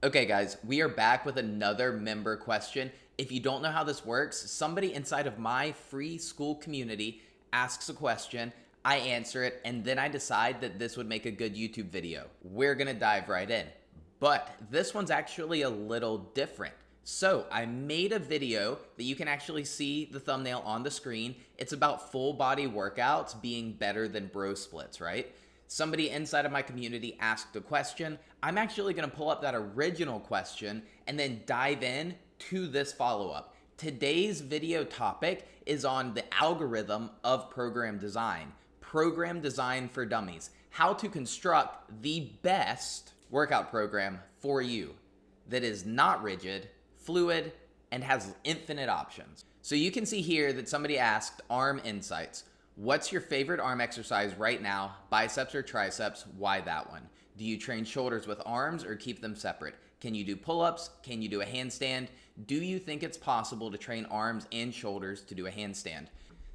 Okay guys, we are back with another member question. If you don't know how this works, somebody inside of my free school community asks a question, I answer it, and then I decide that this would make a good YouTube video. We're gonna dive right in. But this one's actually a little different. So I made a video that you can actually see the thumbnail on the screen. It's about full body workouts being better than bro splits, right? Somebody inside of my community asked a question. I'm actually going to pull up that original question and then dive in to this follow-up. Today's video topic is on the algorithm of program design for dummies, how to construct the best workout program for you that is not rigid, fluid, and has infinite options. So you can see here that somebody asked arm insights. What's your favorite arm exercise right now? Biceps or triceps? Why that one? Do you train shoulders with arms or keep them separate? Can you do pull-ups? Can you do a handstand? Do you think it's possible to train arms and shoulders to do a handstand?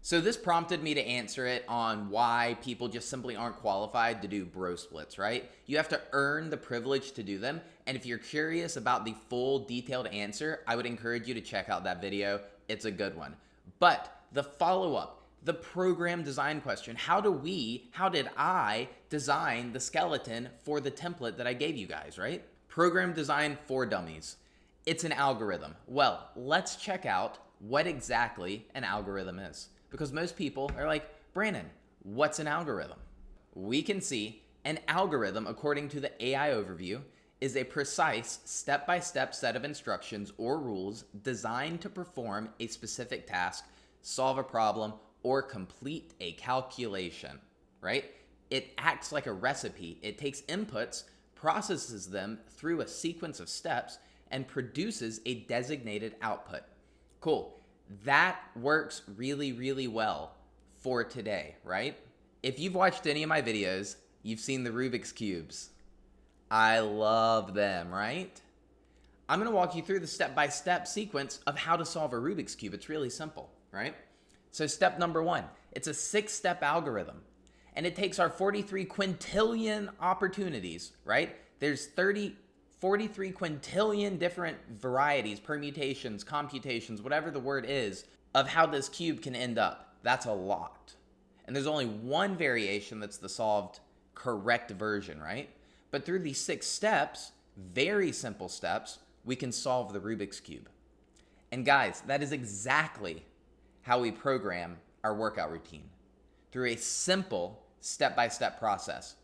So this prompted me to answer it on why people just simply aren't qualified to do bro splits, right? You have to earn the privilege to do them. And if you're curious about the full detailed answer, I would encourage you to check out that video. It's a good one. But the follow-up, the program design question. How did I design the skeleton for the template that I gave you guys, right? Program design for dummies. It's an algorithm. Well, let's check out what exactly an algorithm is. Because most people are like, Brandon, what's an algorithm? We can see an algorithm, according to the AI overview, is a precise step-by-step set of instructions or rules designed to perform a specific task, solve a problem, or complete a calculation, right? It acts like a recipe. It takes inputs, processes them through a sequence of steps, and produces a designated output. Cool. That works really, really well for today, right? If you've watched any of my videos, you've seen the Rubik's Cubes. I love them, right? I'm going to walk you through the step-by-step sequence of how to solve a Rubik's Cube. It's really simple, right? So step number one, it's a 6-step algorithm, and it takes our 43 quintillion opportunities, right? There's 43 quintillion different varieties, permutations, computations, whatever the word is, of how this cube can end up. That's a lot. And there's only one variation that's the solved correct version, right? But through these 6 steps, very simple steps, we can solve the Rubik's Cube. And guys, that is exactly how we program our workout routine, through a simple step-by-step process.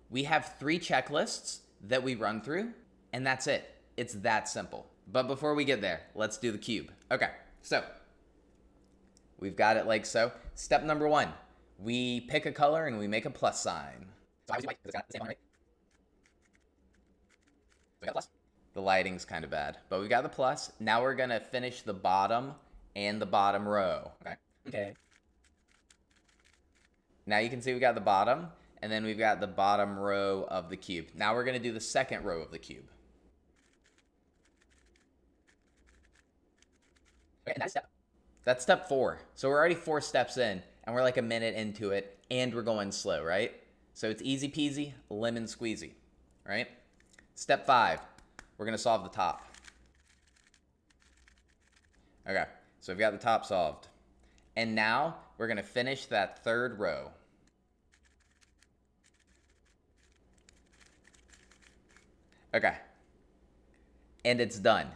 We have 3 checklists that we run through, and that's it. It's that simple. But before we get there, let's do the cube. Okay, so we've got it like so. Step number 1, we pick a color and we make a plus sign. So I was white because it's got the same one, right? So we got the plus. The lighting's kind of bad, but we got the plus. Now we're gonna finish the bottom and the bottom row. Okay. Now you can see we got the bottom, and then we've got the bottom row of the cube. Now we're going to do the second row of the cube. Okay, and that's step 4. So we're already 4 steps in, and we're like a minute into it, and we're going slow, right? So it's easy peasy, lemon squeezy, right? Step 5, we're going to solve the top. Okay. So we've got the top solved. And now we're going to finish that 3rd row. Okay. And it's done.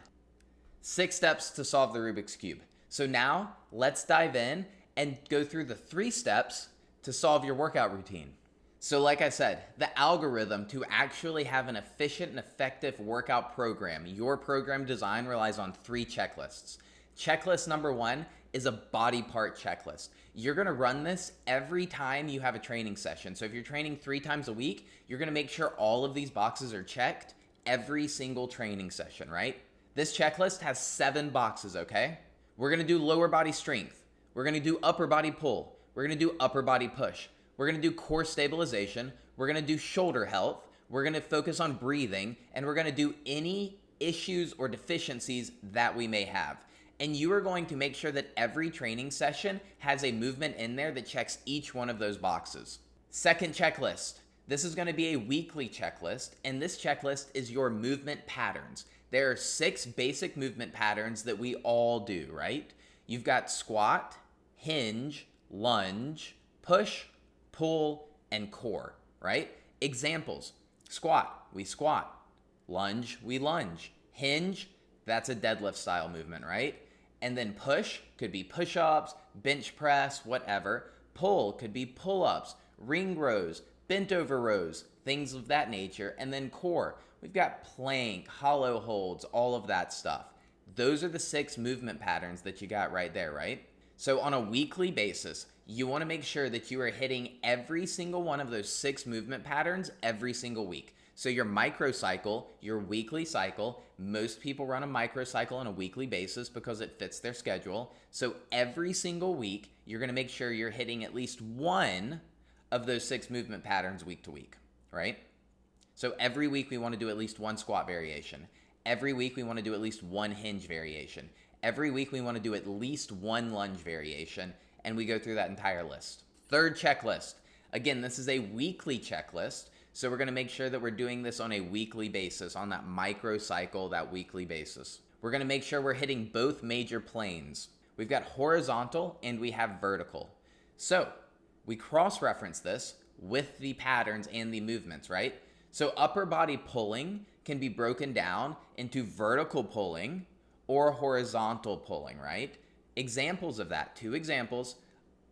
6 steps to solve the Rubik's Cube. So now let's dive in and go through the 3 steps to solve your workout routine. So like I said, the algorithm to actually have an efficient and effective workout program, your program design relies on 3 checklists. Checklist number 1 is a body part checklist. You're gonna run this every time you have a training session. So if you're training 3 times a week, you're gonna make sure all of these boxes are checked every single training session, right? This checklist has 7 boxes, okay? We're gonna do lower body strength. We're gonna do upper body pull. We're gonna do upper body push. We're gonna do core stabilization. We're gonna do shoulder health. We're gonna focus on breathing, and we're gonna do any issues or deficiencies that we may have. And you are going to make sure that every training session has a movement in there that checks each one of those boxes. Second checklist, This is going to be a weekly checklist, and this checklist is your movement patterns. There are 6 basic movement patterns that we all do, right? You've got squat, hinge, lunge, push, pull, and core, right? Examples: squat, we squat. Lunge, we lunge. Hinge, that's a deadlift style movement, right? And then push could be push-ups, bench press, whatever. Pull could be pull-ups, ring rows, bent over rows, things of that nature. And then core, we've got plank, hollow holds, all of that stuff. Those are the 6 movement patterns that you got right there, right? So on a weekly basis, you want to make sure that you are hitting every single one of those 6 movement patterns every single week. So your microcycle, your weekly cycle, most people run a microcycle on a weekly basis because it fits their schedule. So every single week, you're going to make sure you're hitting at least one of those 6 movement patterns week to week, right? So every week we want to do at least one squat variation. Every week we want to do at least one hinge variation. Every week we want to do at least one lunge variation, and we go through that entire list. Third checklist. Again, this is a weekly checklist, so we're going to make sure that we're doing this on a weekly basis, on that microcycle, that weekly basis. We're going to make sure we're hitting both major planes. We've got horizontal and we have vertical. So we cross-reference this with the patterns and the movements, right? So upper body pulling can be broken down into vertical pulling or horizontal pulling, right? Examples of that, 2 examples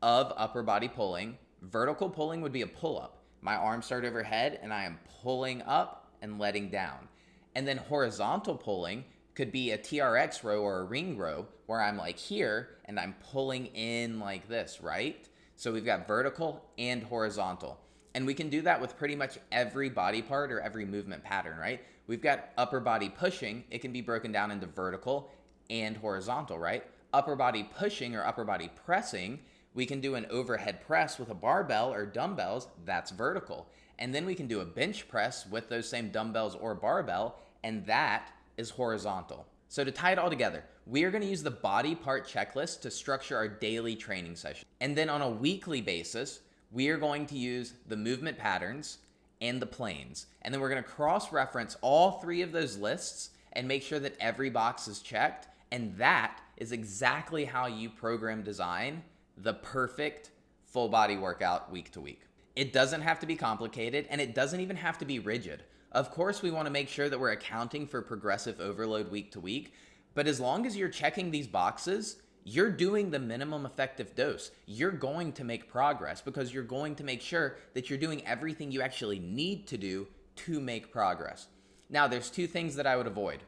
of upper body pulling. Vertical pulling would be a pull-up. My arms start overhead and I am pulling up and letting down. And then horizontal pulling could be a TRX row or a ring row where I'm like here and I'm pulling in like this, right? So we've got vertical and horizontal. And we can do that with pretty much every body part or every movement pattern, right? We've got upper body pushing. It can be broken down into vertical and horizontal, right? Upper body pushing or upper body pressing, we can do an overhead press with a barbell or dumbbells. That's vertical. And then we can do a bench press with those same dumbbells or barbell, and that is horizontal. So to tie it all together, we are going to use the body part checklist to structure our daily training session. And then on a weekly basis, we are going to use the movement patterns and the planes. And then we're going to cross-reference all 3 of those lists and make sure that every box is checked. And that is exactly how you program design the perfect full body workout week to week. It doesn't have to be complicated, and it doesn't even have to be rigid. Of course, we want to make sure that we're accounting for progressive overload week to week, but as long as you're checking these boxes, you're doing the minimum effective dose. You're going to make progress because you're going to make sure that you're doing everything you actually need to do to make progress. Now, there's 2 things that I would avoid.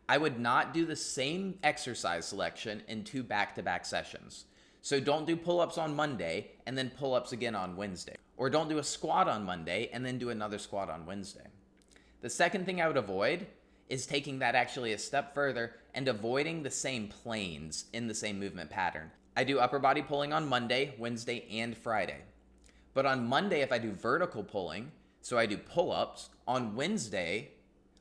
I would not do the same exercise selection in 2 back-to-back sessions. So don't do pull-ups on Monday and then pull-ups again on Wednesday. Or don't do a squat on Monday and then do another squat on Wednesday. The second thing I would avoid is taking that actually a step further and avoiding the same planes in the same movement pattern. I do upper body pulling on Monday, Wednesday, and Friday. But on Monday, if I do vertical pulling, so I do pull-ups, on Wednesday,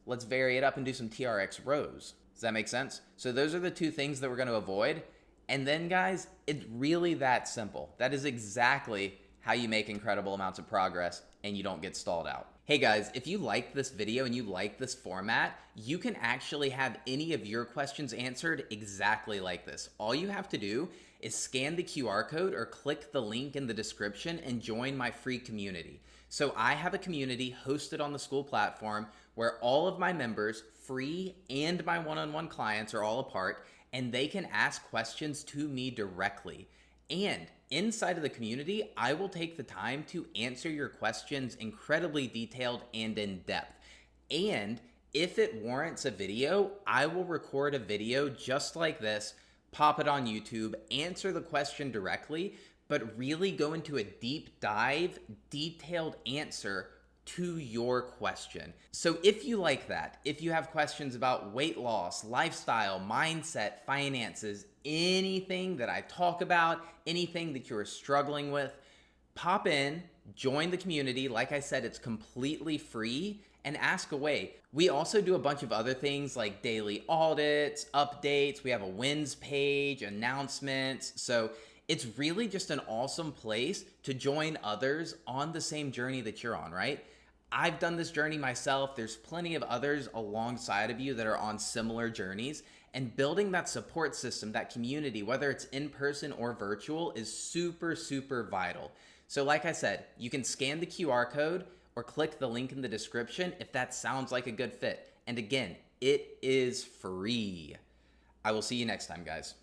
let's vary it up and do some TRX rows. Does that make sense? So those are the 2 things that we're going to avoid. And then guys, it's really that simple. That is exactly how you make incredible amounts of progress and you don't get stalled out. Hey guys, if you like this video and you like this format, you can actually have any of your questions answered exactly like this. All you have to do is scan the QR code or click the link in the description and join my free community. So I have a community hosted on the school platform where all of my members, free and my one-on-one clients, are all a part, and they can ask questions to me directly. And inside of the community, I will take the time to answer your questions incredibly detailed and in depth. And if it warrants a video, I will record a video just like this, pop it on YouTube, answer the question directly, but really go into a deep dive, detailed answer to your question. So if you like that, if you have questions about weight loss, lifestyle, mindset, finances, anything that I talk about, anything that you're struggling with, pop in, join the community. Like I said, it's completely free, and ask away. We also do a bunch of other things like daily audits, updates. We have a wins page, announcements. So It's really just an awesome place to join others on the same journey that you're on, right? I've done this journey myself. There's plenty of others alongside of you that are on similar journeys. And building that support system, that community, whether it's in person or virtual, is super, super vital. So, like I said, you can scan the QR code or click the link in the description if that sounds like a good fit. And again, it is free. I will see you next time, guys.